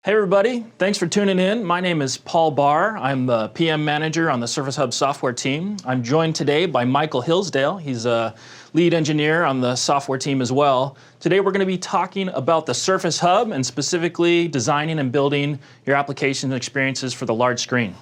Hey everybody, thanks for tuning in. My name is Paul Barr. I'm the PM manager on the Surface Hub software team. I'm joined today by Michael Hillsdale. He's a lead engineer on the software team as well. Today we're going to be talking about the Surface Hub and specifically designing and building your applications and experiences for the large screen.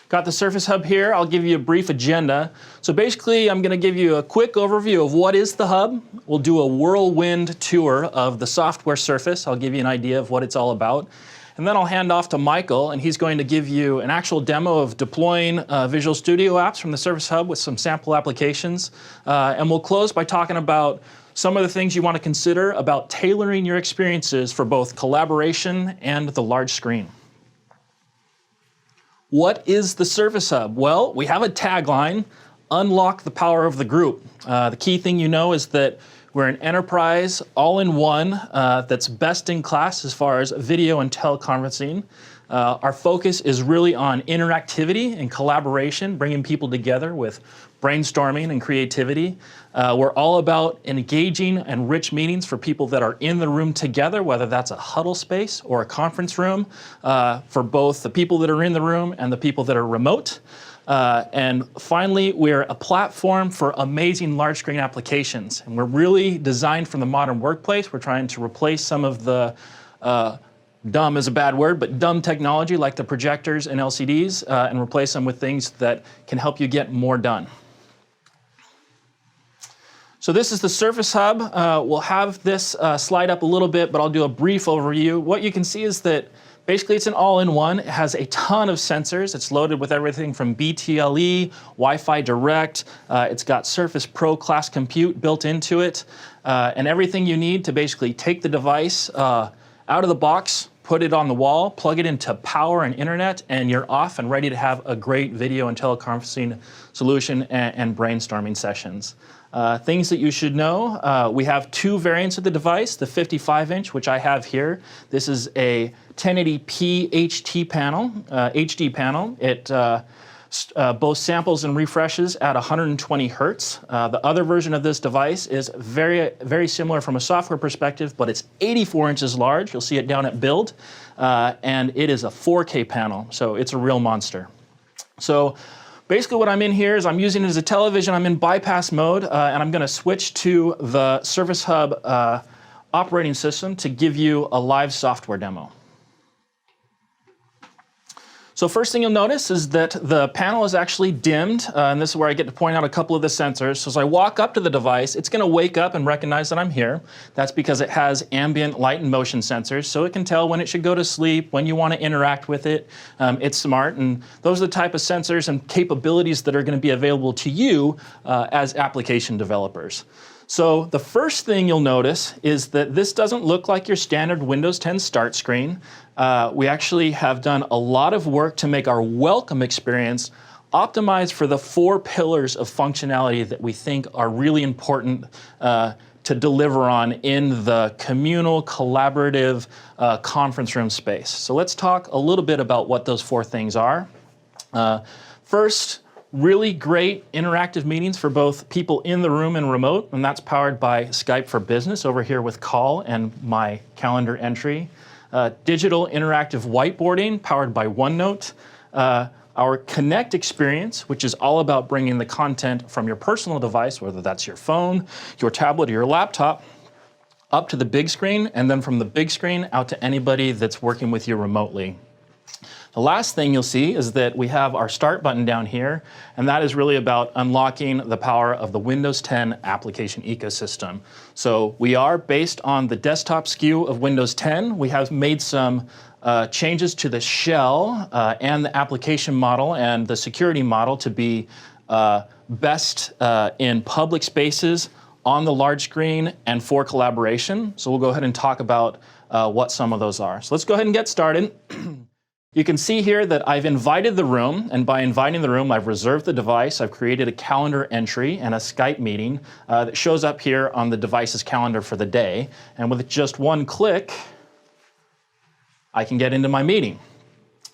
Got the Surface Hub here. I'll give you a brief agenda. So basically, I'm going to give you a quick overview of what is the Hub. We'll do a whirlwind tour of the software surface. I'll give you an idea of what it's all about. And then I'll hand off to Michael, and he's going to give you an actual demo of deploying Visual Studio apps from the Surface Hub with some sample applications. And we'll close by talking about some of the things you want to consider about tailoring your experiences for both collaboration and the large screen. What is the Surface Hub? Well, we have a tagline, unlock the power of the group. The key thing you know is that we're an enterprise all-in-one that's best in class as far as video and teleconferencing. Our focus is really on interactivity and collaboration, bringing people together with brainstorming and creativity. We're all about engaging and rich meetings for people that are in the room together, whether that's a huddle space or a conference room, for both the people that are in the room and the people that are remote. And finally, we're a platform for amazing large screen applications. And we're really designed for the modern workplace. We're trying to replace some of the dumb is a bad word, but dumb technology like the projectors and LCDs and replace them with things that can help you get more done. So this is the Surface Hub. We'll have this slide up a little bit, but I'll do a brief overview. What you can see is that basically it's an all-in-one. It has a ton of sensors. It's loaded with everything from BTLE, Wi-Fi Direct. It's got Surface Pro class compute built into it, and everything you need to basically take the device out of the box, put it on the wall, plug it into power and internet, and you're off and ready to have a great video and teleconferencing solution and brainstorming sessions. Things that you should know, we have two variants of the device, the 55-inch, which I have here. This is a 1080p HD panel. It both samples and refreshes at 120 hertz. The other version of this device is very similar from a software perspective, but it's 84 inches large. You'll see it down at build. And it is a 4K panel, so it's a real monster. So basically what I'm in here is I'm using it as a television. I'm in bypass mode, and I'm going to switch to the Surface Hub operating system to give you a live software demo. So first thing you'll notice is that the panel is actually dimmed, and this is where I get to point out a couple of the sensors. So as I walk up to the device, it's going to wake up and recognize that I'm here. That's because it has ambient light and motion sensors, so it can tell when it should go to sleep, when you want to interact with it. It's smart, and those are the type of sensors and capabilities that are going to be available to you as application developers. So the first thing you'll notice is that this doesn't look like your standard Windows 10 start screen. We actually have done a lot of work to make our welcome experience optimized for the 4 pillars of functionality that we think are really important to deliver on in the communal, collaborative conference room space. So let's talk a little bit about what those 4 things are. First, really great interactive meetings for both people in the room and remote, and that's powered by Skype for Business over here with Call and my calendar entry. Digital interactive whiteboarding powered by OneNote. Our Connect experience, which is all about bringing the content from your personal device, whether that's your phone, your tablet, or your laptop, up to the big screen, and then from the big screen out to anybody that's working with you remotely. The last thing you'll see is that we have our Start button down here, and that is really about unlocking the power of the Windows 10 application ecosystem. So we are based on the desktop SKU of Windows 10. We have made some changes to the shell and the application model and the security model to be best in public spaces, on the large screen, and for collaboration. So we'll go ahead and talk about what some of those are. So let's go ahead and get started. You can see here that I've invited the room, and by inviting the room, I've reserved the device. I've created a calendar entry and a Skype meeting that shows up here on the device's calendar for the day. And with just one click, I can get into my meeting.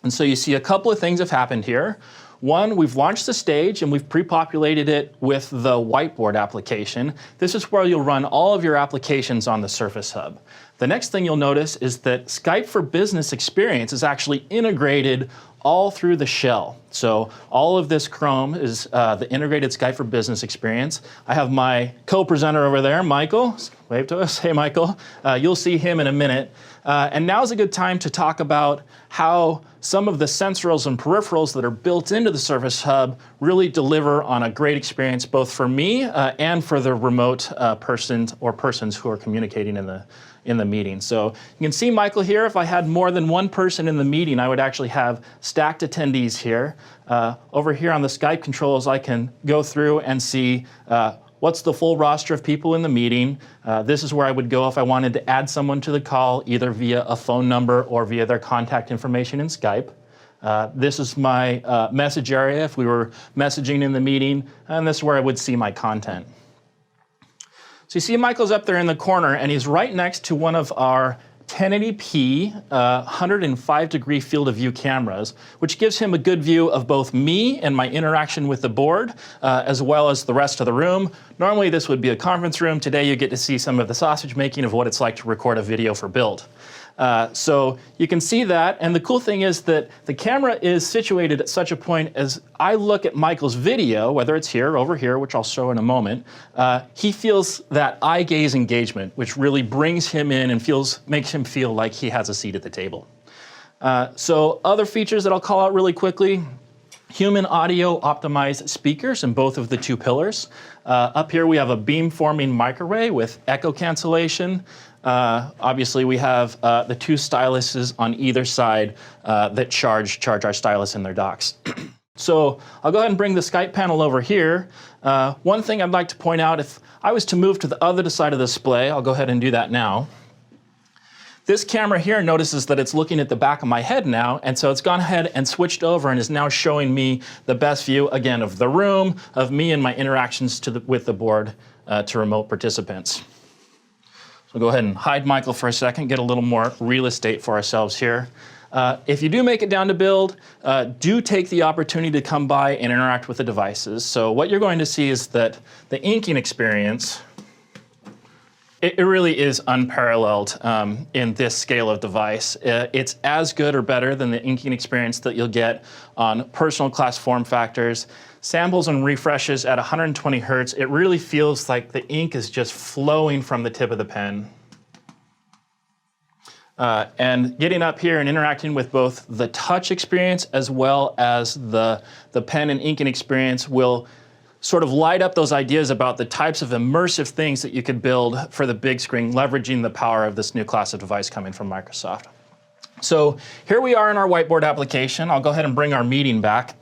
And so you see a couple of things have happened here. One, we've launched the stage and we've pre-populated it with the whiteboard application. This is where you'll run all of your applications on the Surface Hub. The next thing you'll notice is that Skype for Business experience is actually integrated all through the shell. So all of this Chrome is the integrated Skype for Business experience. I have my co-presenter over there, Michael. Wave to us. Hey, Michael. You'll see him in a minute. And now's a good time to talk about how some of the sensorals and peripherals that are built into the Surface Hub really deliver on a great experience both for me and for the remote persons who are communicating in the meeting. So you can see Michael here. If I had more than one person in the meeting, I would actually have stacked attendees here. Over here on the Skype controls, I can go through and see what's the full roster of people in the meeting. This is where I would go if I wanted to add someone to the call, either via a phone number or via their contact information in Skype. This is my message area if we were messaging in the meeting, and this is where I would see my content. So you see Michael's up there in the corner, and he's right next to one of our 1080p 105-degree field of view cameras, which gives him a good view of both me and my interaction with the board, as well as the rest of the room. Normally this would be a conference room. Today you get to see some of the sausage making of what it's like to record a video for Build. So you can see that, and the cool thing is that the camera is situated at such a point as I look at Michael's video, whether it's here or over here, which I'll show in a moment, he feels that eye gaze engagement, which really brings him in and makes him feel like he has a seat at the table. So other features that I'll call out really quickly: human audio optimized speakers in both of the two pillars. Up here we have a beamforming microarray with echo cancellation. Obviously we have the two styluses on either side that charge our stylus in their docks. So I'll go ahead and bring the Skype panel over here. One thing I'd like to point out, if I was to move to the other side of the display, I'll go ahead and do that now. This camera here notices that it's looking at the back of my head now, and so it's gone ahead and switched over and is now showing me the best view, again, of the room, of me and my interactions with the board to remote participants. So go ahead and hide Michael for a second, get a little more real estate for ourselves here. If you do make it down to Build, do take the opportunity to come by and interact with the devices. So what you're going to see is that the inking experience, it really is unparalleled in this scale of device. It's as good or better than the inking experience that you'll get on personal class form factors. Samples and refreshes at 120 hertz, it really feels like the ink is just flowing from the tip of the pen. And getting up here and interacting with both the touch experience as well as the pen and inking experience will sort of light up those ideas about the types of immersive things that you could build for the big screen, leveraging the power of this new class of device coming from Microsoft. So here we are in our whiteboard application. I'll go ahead and bring our meeting back.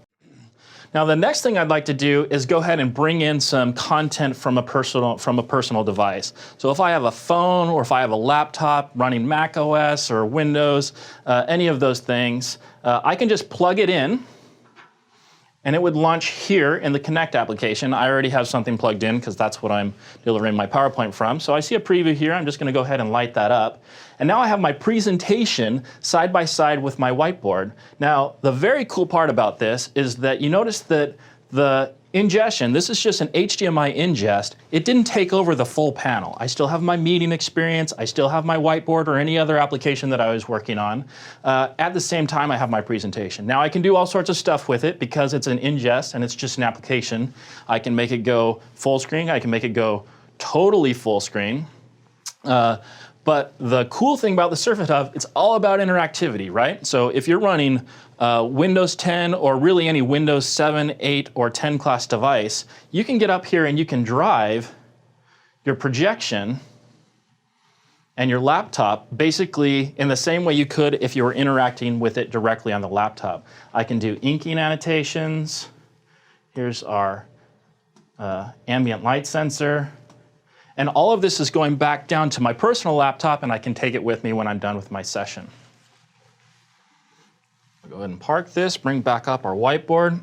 Now the next thing I'd like to do is go ahead and bring in some content from a personal device. So if I have a phone or if I have a laptop running Mac OS or Windows, any of those things, I can just plug it in and it would launch here in the Connect application. I already have something plugged in because that's what I'm delivering my PowerPoint from. So I see a preview here. I'm just going to go ahead and light that up. And now I have my presentation side by side with my whiteboard. Now, the very cool part about this is that you notice that the ingestion, this is just an HDMI ingest. It didn't take over the full panel. I still have my meeting experience. I still have my whiteboard or any other application that I was working on. At the same time, I have my presentation. Now, I can do all sorts of stuff with it because it's an ingest and it's just an application. I can make it go full screen. I can make it go totally full screen. But the cool thing about the Surface Hub, it's all about interactivity, right? So if you're running Windows 10 or really any Windows 7, 8, or 10 class device, you can get up here and you can drive your projection and your laptop basically in the same way you could if you were interacting with it directly on the laptop. I can do inking annotations. Here's our ambient light sensor. And all of this is going back down to my personal laptop, and I can take it with me when I'm done with my session. I'll go ahead and park this, bring back up our whiteboard.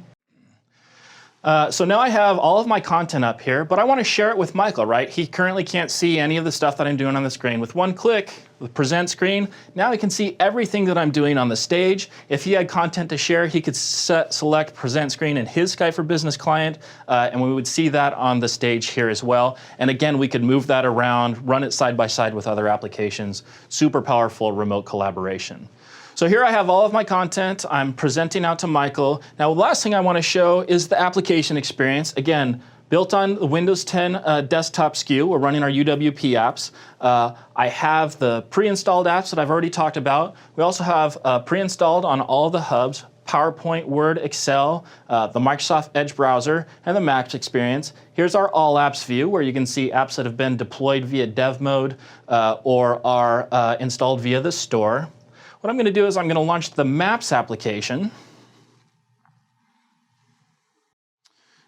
So now I have all of my content up here, but I want to share it with Michael, right? He currently can't see any of the stuff that I'm doing on the screen. With one click, the present screen, now he can see everything that I'm doing on the stage. If he had content to share, he could select present screen in his Skype for Business client, and we would see that on the stage here as well. And again, we could move that around, run it side by side with other applications. Super powerful remote collaboration. So here I have all of my content. I'm presenting out to Michael. Now, the last thing I want to show is the application experience. Again, built on the Windows 10 desktop SKU. We're running our UWP apps. I have the pre-installed apps that I've already talked about. We also have pre-installed on all the hubs, PowerPoint, Word, Excel, the Microsoft Edge browser, and the Mac experience. Here's our All Apps view, where you can see apps that have been deployed via dev mode or are installed via the store. What I'm going to do is I'm going to launch the Maps application.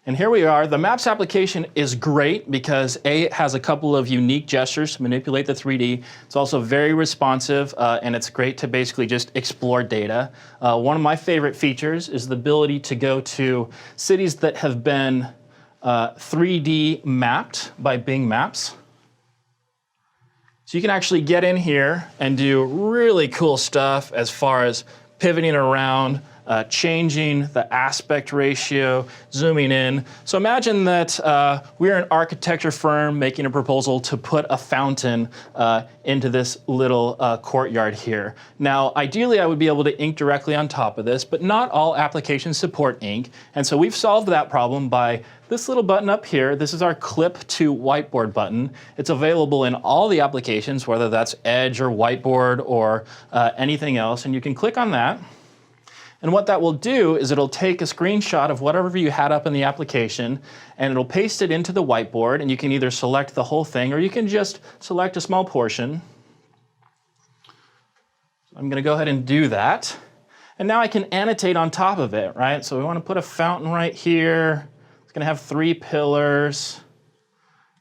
And here we are. The Maps application is great because A, it has a couple of unique gestures to manipulate the 3D. It's also very responsive, and it's great to basically just explore data. One of my favorite features is the ability to go to cities that have been 3D mapped by Bing Maps. So you can actually get in here and do really cool stuff as far as pivoting around, changing the aspect ratio, zooming in. So imagine that we're an architecture firm making a proposal to put a fountain into this little courtyard here. Now, ideally, I would be able to ink directly on top of this, but not all applications support ink. And so we've solved that problem by this little button up here. This is our Clip to Whiteboard button. It's available in all the applications, whether that's Edge or Whiteboard or anything else. And you can click on that. And what that will do is it'll take a screenshot of whatever you had up in the application, and it'll paste it into the whiteboard, and you can either select the whole thing or you can just select a small portion. I'm going to go ahead and do that. And now I can annotate on top of it, right? So we want to put a fountain right here. It's going to have 3 pillars,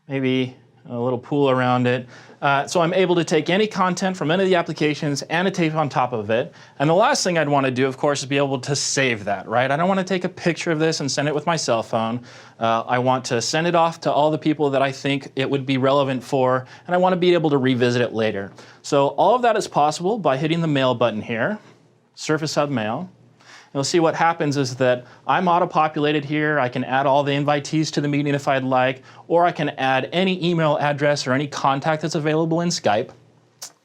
maybe a little pool around it. So I'm able to take any content from any of the applications, annotate on top of it. And the last thing I'd want to do, of course, is be able to save that, right? I don't want to take a picture of this and send it with my cell phone. I want to send it off to all the people that I think it would be relevant for, and I want to be able to revisit it later. So all of that is possible by hitting the Mail button here, Surface Hub Mail. You'll see what happens is that I'm auto-populated here. I can add all the invitees to the meeting if I'd like, or I can add any email address or any contact that's available in Skype.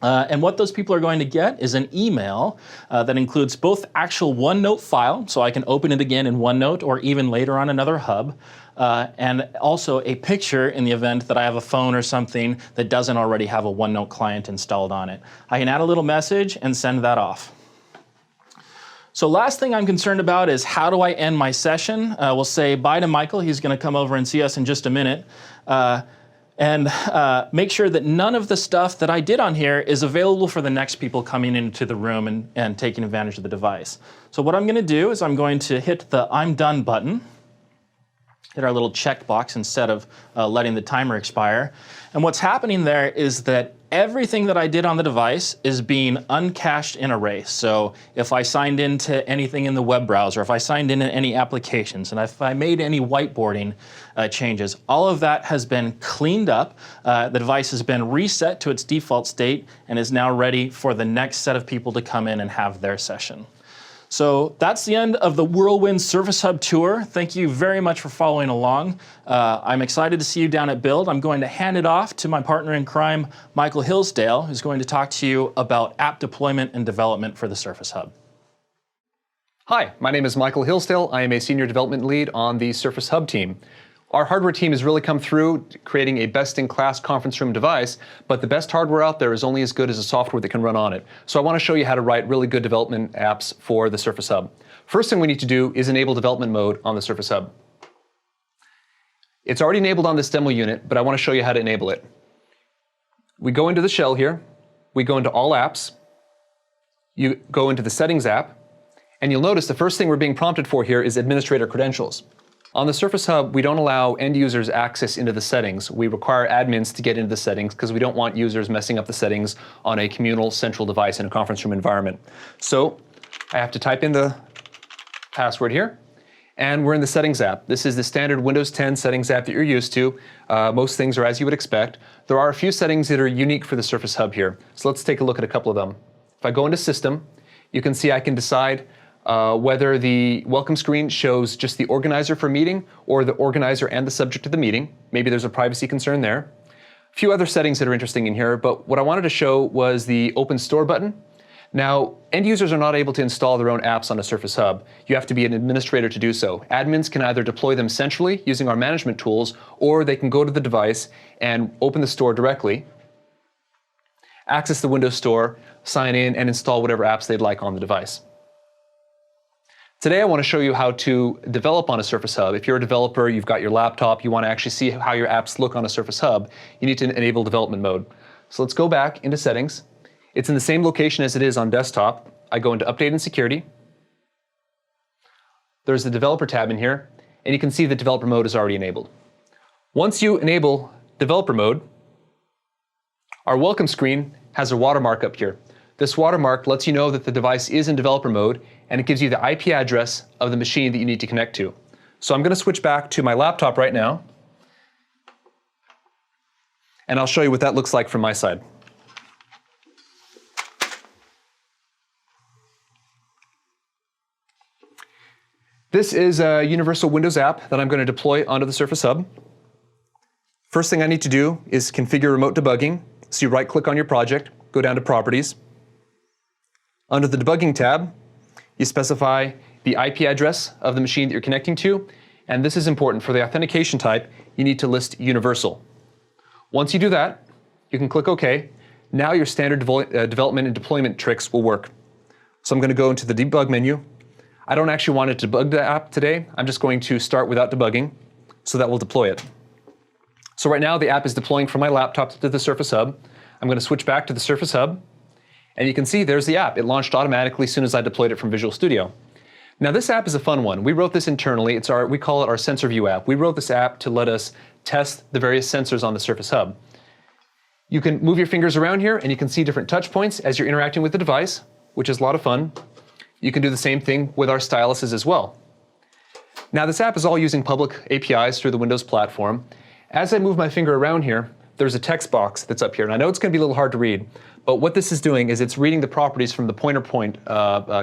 And what those people are going to get is an email that includes both actual OneNote file, so I can open it again in OneNote or even later on another hub, and also a picture in the event that I have a phone or something that doesn't already have a OneNote client installed on it. I can add a little message and send that off. So last thing I'm concerned about is how do I end my session? We'll say bye to Michael. He's going to come over and see us in just a minute. And make sure that none of the stuff that I did on here is available for the next people coming into the room and taking advantage of the device. So what I'm going to do is I'm going to hit the I'm done button, hit our little check box instead of letting the timer expire. And what's happening there is that everything that I did on the device is being uncached in Array. So if I signed into anything in the web browser, if I signed in any applications, and if I made any whiteboarding changes, all of that has been cleaned up. The device has been reset to its default state and is now ready for the next set of people to come in and have their session. So that's the end of the Whirlwind Surface Hub tour. Thank you very much for following along. I'm excited to see you down at Build. I'm going to hand it off to my partner in crime, Michael Hillsdale, who's going to talk to you about app deployment and development for the Surface Hub. Hi, my name is Michael Hillsdale. I am a senior development lead on the Surface Hub team. Our hardware team has really come through creating a best-in-class conference room device, but the best hardware out there is only as good as the software that can run on it. So I want to show you how to write really good development apps for the Surface Hub. First thing we need to do is enable development mode on the Surface Hub. It's already enabled on this demo unit, but I want to show you how to enable it. We go into the shell here, we go into All Apps, you go into the Settings app, and you'll notice the first thing we're being prompted for here is administrator credentials. On the Surface Hub, we don't allow end users access into the settings. We require admins to get into the settings because we don't want users messing up the settings on a communal central device in a conference room environment. So I have to type in the password here, And we're in the Settings app. This is the standard Windows 10 Settings app that you're used to. Most things are as you would expect. There are a few settings that are unique for the Surface Hub here. So let's take a look at a couple of them. If I go into System, you can see I can decide whether the welcome screen shows just the organizer for meeting or the organizer and the subject of the meeting. Maybe there's a privacy concern there. A few other settings that are interesting in here, but what I wanted to show was the Open Store button. Now, end users are not able to install their own apps on a Surface Hub. You have to be an administrator to do so. Admins can either deploy them centrally using our management tools, or they can go to the device and open the store directly, access the Windows Store, sign in, and install whatever apps they'd like on the device. Today I want to show you how to develop on a Surface Hub. If you're a developer, you've got your laptop, you want to actually see how your apps look on a Surface Hub, you need to enable development mode. So let's go back into Settings. It's in the same location as it is on desktop. I go into Update and Security. There's the Developer tab in here, and you can see the developer mode is already enabled. Once you enable developer mode, our welcome screen has a watermark up here. This watermark lets you know that the device is in developer mode, and it gives you the IP address of the machine that you need to connect to. So I'm going to switch back to my laptop right now, and I'll show you what that looks like from my side. This is a universal Windows app that I'm going to deploy onto the Surface Hub. First thing I need to do is configure remote debugging. So you right-click on your project, go down to Properties. Under the Debugging tab, you specify the IP address of the machine that you're connecting to, and this is important. For the authentication type, you need to list Universal. Once you do that, you can click OK. Now your standard development and deployment tricks will work. So I'm going to go into the Debug menu. I don't actually want to debug the app today. I'm just going to start without debugging, so that will deploy it. So right now the app is deploying from my laptop to the Surface Hub. I'm going to switch back to the Surface Hub, and you can see there's the app. It launched automatically as soon as I deployed it from Visual Studio. Now this app is a fun one. We wrote this internally. We call it our Sensor View app. We wrote this app to let us test the various sensors on the Surface Hub. You can move your fingers around here, and you can see different touch points as you're interacting with the device, which is a lot of fun. You can do the same thing with our styluses as well. Now this app is all using public APIs through the Windows platform. As I move my finger around here, there's a text box that's up here, and I know it's going to be a little hard to read, but what this is doing is it's reading the properties from the pointer point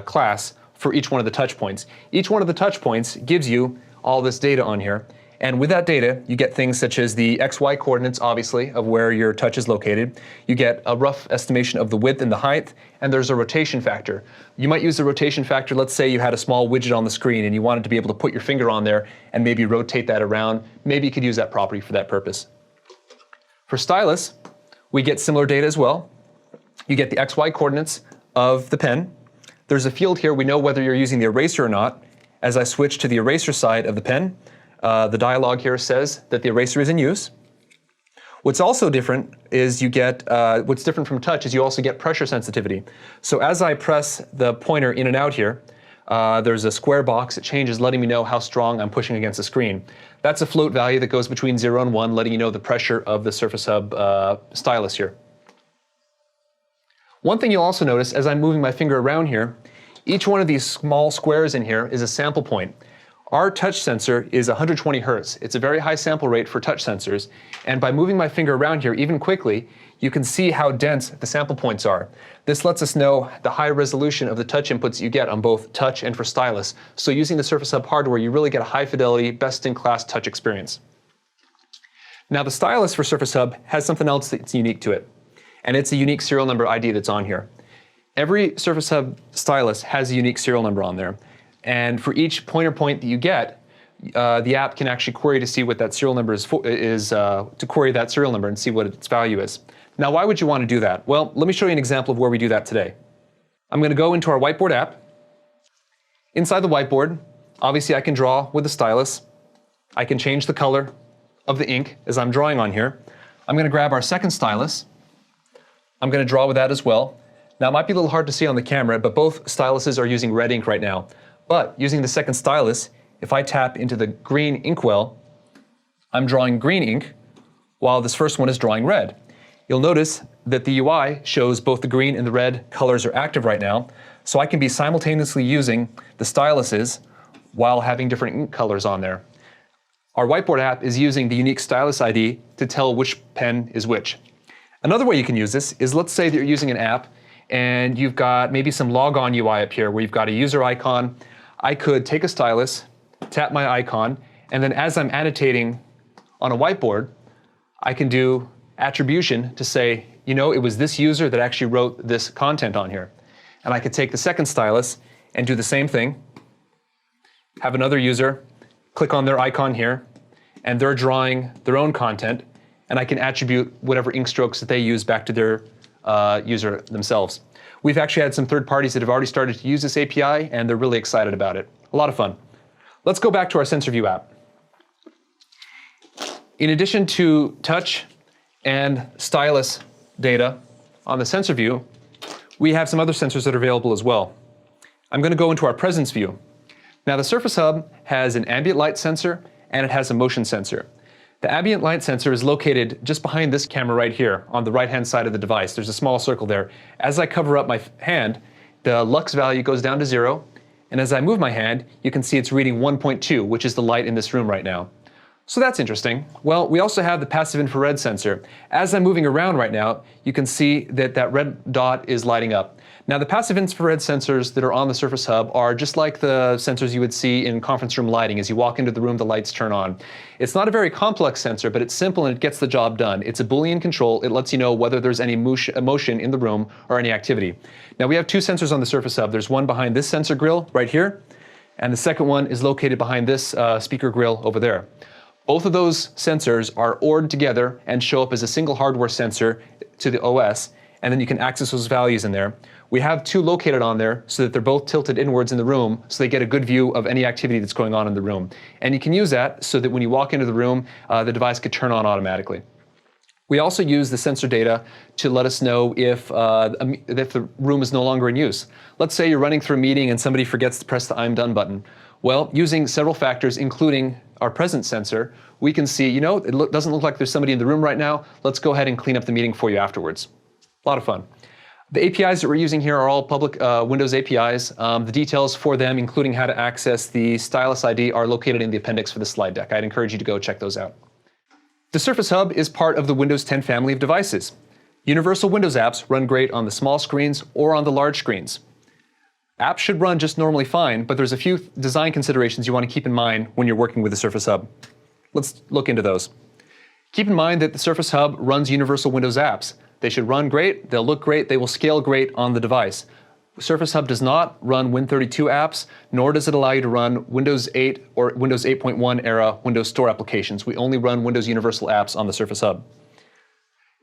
class for each one of the touch points. Each one of the touch points gives you all this data on here, and with that data, you get things such as the XY coordinates, obviously, of where your touch is located. You get a rough estimation of the width and the height, and there's a rotation factor. You might use the rotation factor, let's say you had a small widget on the screen and you wanted to be able to put your finger on there and maybe rotate that around. Maybe you could use that property for that purpose. For stylus, we get similar data as well. You get the XY coordinates of the pen. There's a field here, we know whether you're using the eraser or not. As I switch to the eraser side of the pen, the dialog here says that the eraser is in use. What's also different is you get, what's different from touch is you also get pressure sensitivity. So as I press the pointer in and out here, there's a square box that changes, letting me know how strong I'm pushing against the screen. That's a float value that goes between 0 and 1, letting you know the pressure of the Surface Hub stylus here. One thing you'll also notice as I'm moving my finger around here, each one of these small squares in here is a sample point. Our touch sensor is 120 Hertz. It's a very high sample rate for touch sensors. And by moving my finger around here, even quickly, you can see how dense the sample points are. This lets us know the high resolution of the touch inputs you get on both touch and for stylus. So using the Surface Hub hardware, you really get a high fidelity, best-in-class touch experience. Now the stylus for Surface Hub has something else that's unique to it. And it's a unique serial number ID that's on here. Every Surface Hub stylus has a unique serial number on there. And for each pointer point that you get, the app can actually query to see what that serial number is, to query that serial number and see what its value is. Now, why would you want to do that? Well, let me show you an example of where we do that today. I'm going to go into our whiteboard app. Inside the whiteboard, obviously I can draw with the stylus. I can change the color of the ink as I'm drawing on here. I'm going to grab our second stylus. I'm going to draw with that as well. Now, it might be a little hard to see on the camera, but both styluses are using red ink right now. But using the second stylus, if I tap into the green inkwell, I'm drawing green ink, while this first one is drawing red. You'll notice that the UI shows both the green and the red colors are active right now, so I can be simultaneously using the styluses while having different ink colors on there. Our whiteboard app is using the unique stylus ID to tell which pen is which. Another way you can use this is, let's say that you're using an app and you've got maybe some logon UI up here where you've got a user icon. I could take a stylus, tap my icon, and then as I'm annotating on a whiteboard, I can do attribution to say, you know, it was this user that actually wrote this content on here. And I could take the second stylus and do the same thing, have another user, click on their icon here, and they're drawing their own content, and I can attribute whatever ink strokes that they use back to their user themselves. We've actually had some third parties that have already started to use this API, and they're really excited about it. A lot of fun. Let's go back to our sensor view app. In addition to touch and stylus data on the sensor view, we have some other sensors that are available as well. I'm going to go into our presence view. Now the Surface Hub has an ambient light sensor and it has a motion sensor. The ambient light sensor is located just behind this camera right here on the right-hand side of the device. There's a small circle there. As I cover up my hand, the lux value goes down to 0, and as I move my hand, you can see it's reading 1.2, which is the light in this room right now. So that's interesting. Well, we also have the passive infrared sensor. As I'm moving around right now, you can see that that red dot is lighting up. Now, the passive infrared sensors that are on the Surface Hub are just like the sensors you would see in conference room lighting. As you walk into the room, the lights turn on. It's not a very complex sensor, but it's simple and it gets the job done. It's a Boolean control. It lets you know whether there's any motion in the room or any activity. Now, we have two sensors on the Surface Hub. There's one behind this sensor grill right here, and the second one is located behind this speaker grill over there. Both of those sensors are ORed together and show up as a single hardware sensor to the OS, and then you can access those values in there. We have two located on there so that they're both tilted inwards in the room so they get a good view of any activity that's going on in the room. And you can use that so that when you walk into the room, the device could turn on automatically. We also use the sensor data to let us know if the room is no longer in use. Let's say you're running through a meeting and somebody forgets to press the I'm done button. Well, using several factors, including our presence sensor, we can see, you know, it doesn't look like there's somebody in the room right now. Let's go ahead and clean up the meeting for you afterwards. A lot of fun. The APIs that we're using here are all public Windows APIs. The details for them, including how to access the stylus ID, are located in the appendix for the slide deck. I'd encourage you to go check those out. The Surface Hub is part of the Windows 10 family of devices. Universal Windows apps run great on the small screens or on the large screens. Apps should run just normally fine, but there's a few design considerations you want to keep in mind when you're working with the Surface Hub. Let's look into those. Keep in mind that the Surface Hub runs Universal Windows apps. They should run great, they'll look great, they will scale great on the device. Surface Hub does not run Win32 apps, nor does it allow you to run Windows 8 or Windows 8.1 era Windows Store applications. We only run Windows Universal apps on the Surface Hub.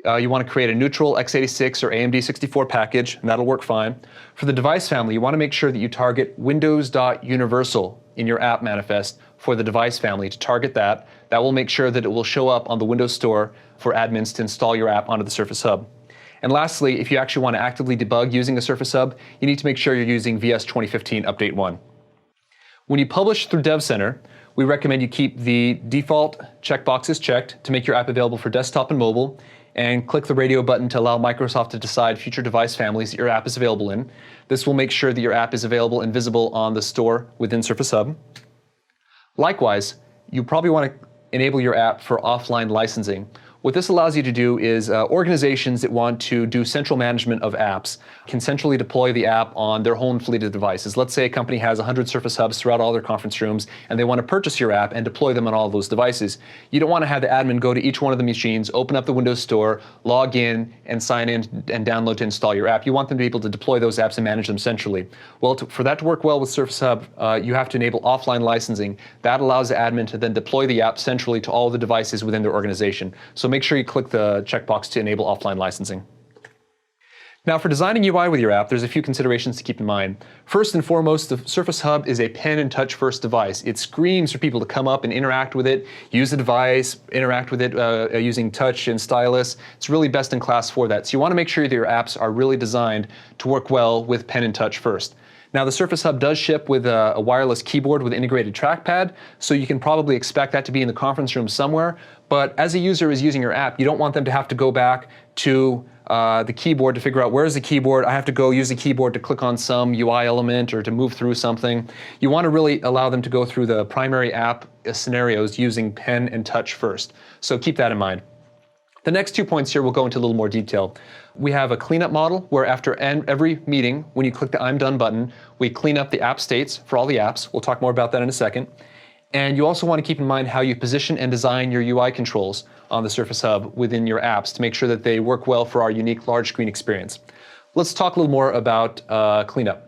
You want to create a neutral x86 or AMD 64 package, and that'll work fine. For the device family, you want to make sure that you target Windows.Universal in your app manifest for the device family. To target that, that will make sure that it will show up on the Windows Store for admins to install your app onto the Surface Hub. And lastly, if you actually want to actively debug using the Surface Hub, you need to make sure you're using VS 2015 Update 1. When you publish through Dev Center, we recommend you keep the default checkboxes checked to make your app available for desktop and mobile, and click the radio button to allow Microsoft to decide future device families that your app is available in. This will make sure that your app is available and visible on the store within Surface Hub. Likewise, you probably want to enable your app for offline licensing. What this allows you to do is organizations that want to do central management of apps can centrally deploy the app on their own fleet of devices. Let's say a company has 100 Surface Hubs throughout all their conference rooms, and they want to purchase your app and deploy them on all of those devices. You don't want to have the admin go to each one of the machines, open up the Windows Store, log in, and sign in and download to install your app. You want them to be able to deploy those apps and manage them centrally. Well, for that to work well with Surface Hub, you have to enable offline licensing. That allows the admin to then deploy the app centrally to all the devices within their organization. So make sure you click the checkbox to enable offline licensing. Now, for designing UI with your app, there's a few considerations to keep in mind. First and foremost, the Surface Hub is a pen and touch first device. It screams for people to come up and interact with it, use the device, interact with it using touch and stylus. It's really best in class for that. So you want to make sure that your apps are really designed to work well with pen and touch first. Now, the Surface Hub does ship with a wireless keyboard with integrated trackpad, so you can probably expect that to be in the conference room somewhere. But as a user is using your app, you don't want them to have to go back to the keyboard to figure out where's the keyboard. I have to go use the keyboard to click on some UI element or to move through something. You want to really allow them to go through the primary app scenarios using pen and touch first. So keep that in mind. The next 2 points here we'll go into a little more detail. We have a cleanup model where after every meeting, when you click the I'm done button, we clean up the app states for all the apps. We'll talk more about that in a second. And you also want to keep in mind how you position and design your UI controls on the Surface Hub within your apps to make sure that they work well for our unique large screen experience. Let's talk a little more about cleanup.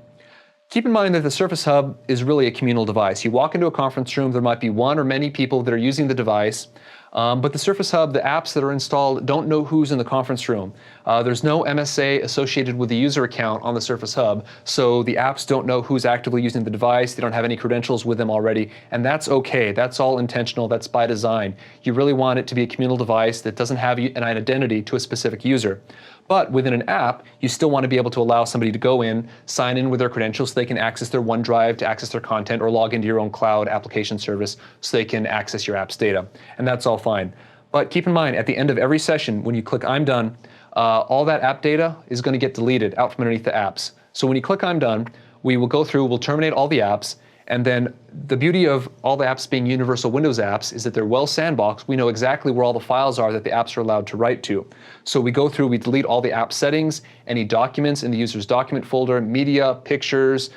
Keep in mind that the Surface Hub is really a communal device. You walk into a conference room, there might be one or many people that are using the device, but the Surface Hub, the apps that are installed don't know who's in the conference room. There's no MSA associated with the user account on the Surface Hub, so the apps don't know who's actively using the device, they don't have any credentials with them already, and that's okay. That's all intentional, that's by design. You really want it to be a communal device that doesn't have an identity to a specific user. But within an app, you still want to be able to allow somebody to go in, sign in with their credentials so they can access their OneDrive to access their content, or log into your own cloud application service so they can access your app's data. And that's all fine. But keep in mind, at the end of every session, when you click I'm done, all that app data is going to get deleted out from underneath the apps. So when you click I'm done, we will go through, we'll terminate all the apps, and then the beauty of all the apps being universal Windows apps is that they're well sandboxed. We know exactly where all the files are that the apps are allowed to write to. So we go through, we delete all the app settings, any documents in the user's document folder, media, pictures,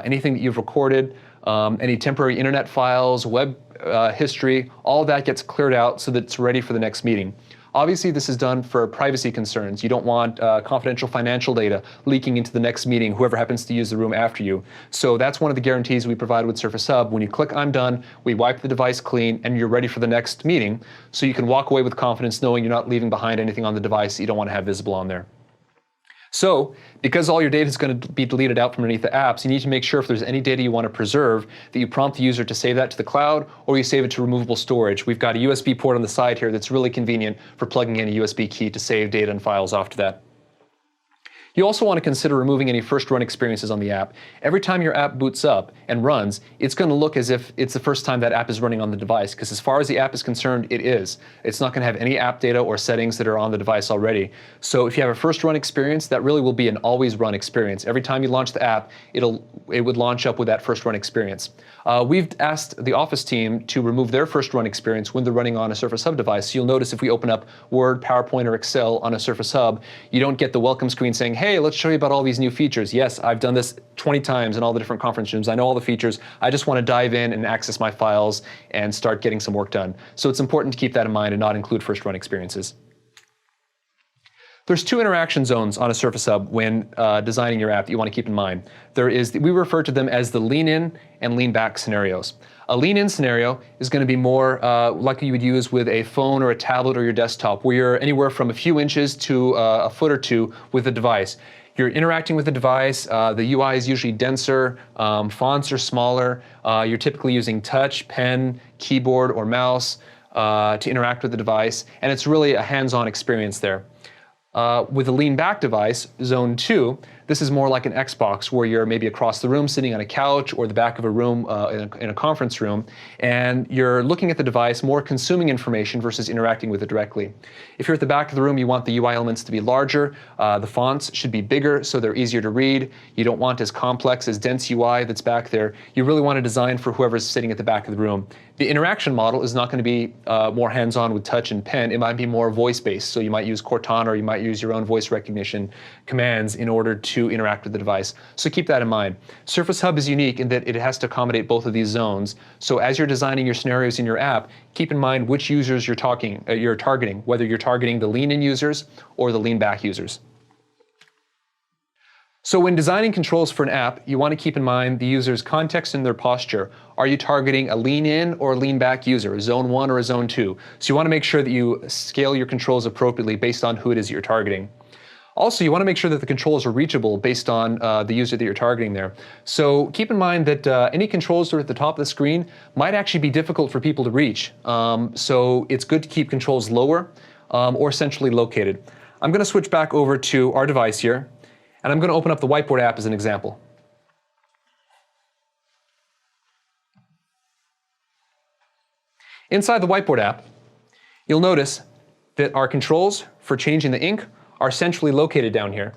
anything that you've recorded, any temporary internet files, web history, all of that gets cleared out so that it's ready for the next meeting. Obviously, this is done for privacy concerns. You don't want confidential financial data leaking into the next meeting, whoever happens to use the room after you. So that's one of the guarantees we provide with Surface Hub. When you click I'm done, we wipe the device clean, and you're ready for the next meeting. So you can walk away with confidence knowing you're not leaving behind anything on the device that you don't want to have visible on there. So, because all your data is going to be deleted out from underneath the apps, you need to make sure if there's any data you want to preserve that you prompt the user to save that to the cloud, or you save it to removable storage. We've got a USB port on the side here that's really convenient for plugging in a USB key to save data and files off to that. You also want to consider removing any first-run experiences on the app. Every time your app boots up and runs, it's going to look as if it's the first time that app is running on the device, because as far as the app is concerned, it is. It's not going to have any app data or settings that are on the device already. So if you have a first-run experience, that really will be an always-run experience. Every time you launch the app, it would launch up with that first-run experience. We've asked the Office team to remove their first-run experience when they're running on a Surface Hub device. You'll notice if we open up Word, PowerPoint, or Excel on a Surface Hub, you don't get the welcome screen saying, hey, let's show you about all these new features. Yes, I've done this 20 times in all the different conference rooms. I know all the features. I just want to dive in and access my files and start getting some work done. So it's important to keep that in mind and not include first-run experiences. There's two interaction zones on a Surface Hub when designing your app that you want to keep in mind. We refer to them as the lean-in and lean-back scenarios. A lean-in scenario is going to be more like you would use with a phone or a tablet or your desktop, where you're anywhere from a few inches to a foot or two with the device. You're interacting with the device, the UI is usually denser, fonts are smaller, you're typically using touch, pen, keyboard, or mouse to interact with the device, and it's really a hands-on experience there. With a lean back device, zone 2, this is more like an Xbox where you're maybe across the room sitting on a couch or the back of a room in a conference room, and you're looking at the device, more consuming information versus interacting with it directly. If you're at the back of the room, you want the UI elements to be larger, the fonts should be bigger so they're easier to read. You don't want as complex, as dense UI that's back there. You really want to design for whoever's sitting at the back of the room. The interaction model is not going to be more hands-on with touch and pen. It might be more voice-based, so you might use Cortana or you might use your own voice recognition commands in order to interact with the device. So keep that in mind. Surface Hub is unique in that it has to accommodate both of these zones. So as you're designing your scenarios in your app, keep in mind which users you're targeting, whether you're targeting the lean-in users or the lean-back users. So when designing controls for an app, you want to keep in mind the user's context and their posture. Are you targeting a lean-in or a lean-back user, a zone 1 or a zone 2? So you want to make sure that you scale your controls appropriately based on who it is you're targeting. Also, you want to make sure that the controls are reachable based on the user that you're targeting there. So keep in mind that any controls that are at the top of the screen might actually be difficult for people to reach. So it's good to keep controls lower or centrally located. I'm going to switch back over to our device here, and I'm going to open up the Whiteboard app as an example. Inside the Whiteboard app, you'll notice that our controls for changing the ink are centrally located down here.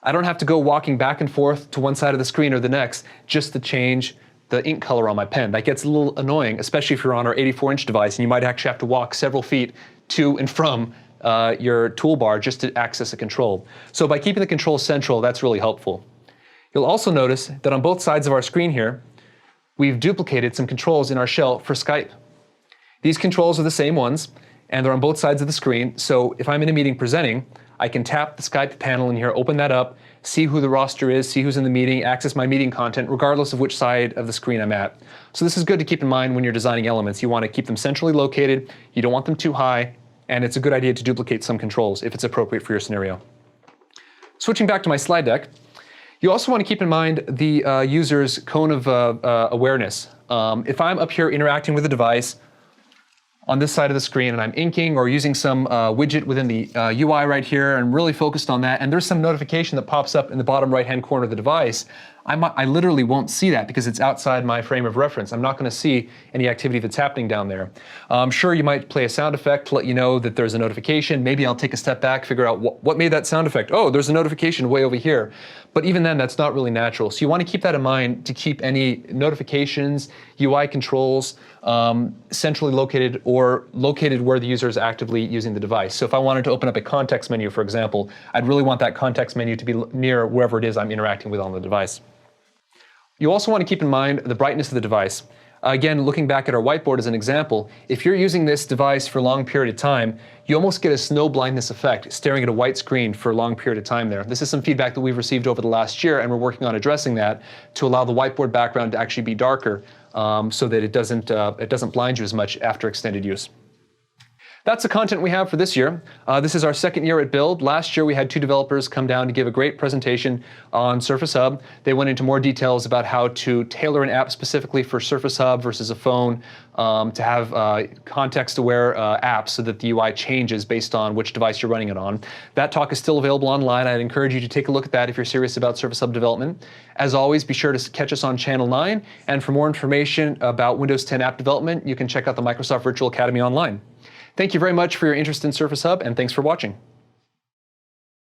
I don't have to go walking back and forth to one side of the screen or the next just to change the ink color on my pen. That gets a little annoying, especially if you're on our 84-inch device and you might actually have to walk several feet to and from your toolbar just to access a control. So by keeping the controls central, that's really helpful. You'll also notice that on both sides of our screen here, we've duplicated some controls in our shell for Skype. These controls are the same ones, and they're on both sides of the screen. So if I'm in a meeting presenting, I can tap the Skype panel in here, open that up, see who the roster is, see who's in the meeting, access my meeting content, regardless of which side of the screen I'm at. So this is good to keep in mind when you're designing elements. You want to keep them centrally located, you don't want them too high, and it's a good idea to duplicate some controls if it's appropriate for your scenario. Switching back to my slide deck, you also want to keep in mind the user's cone of awareness. If I'm up here interacting with the device on this side of the screen and I'm inking or using some widget within the UI right here and really focused on that, and there's some notification that pops up in the bottom right-hand corner of the device, I literally won't see that because it's outside my frame of reference. I'm not going to see any activity that's happening down there. Sure, you might play a sound effect to let you know that there's a notification. Maybe I'll take a step back, figure out what made that sound effect. Oh, there's a notification way over here. But even then, that's not really natural. So you want to keep that in mind to keep any notifications, UI controls centrally located or located where the user is actively using the device. So if I wanted to open up a context menu, for example, I'd really want that context menu to be near wherever it is I'm interacting with on the device. You also want to keep in mind the brightness of the device. Again, looking back at our whiteboard as an example, if you're using this device for a long period of time, you almost get a snow blindness effect staring at a white screen for a long period of time there. This is some feedback that we've received over the last year, and we're working on addressing that to allow the whiteboard background to actually be darker so that it doesn't blind you as much after extended use. That's the content we have for this year. This is our second year at Build. Last year we had 2 developers come down to give a great presentation on Surface Hub. They went into more details about how to tailor an app specifically for Surface Hub versus a phone, to have context-aware apps so that the UI changes based on which device you're running it on. That talk is still available online. I'd encourage you to take a look at that if you're serious about Surface Hub development. As always, be sure to catch us on Channel 9. And for more information about Windows 10 app development, you can check out the Microsoft Virtual Academy online. Thank you very much for your interest in Surface Hub, and thanks for watching.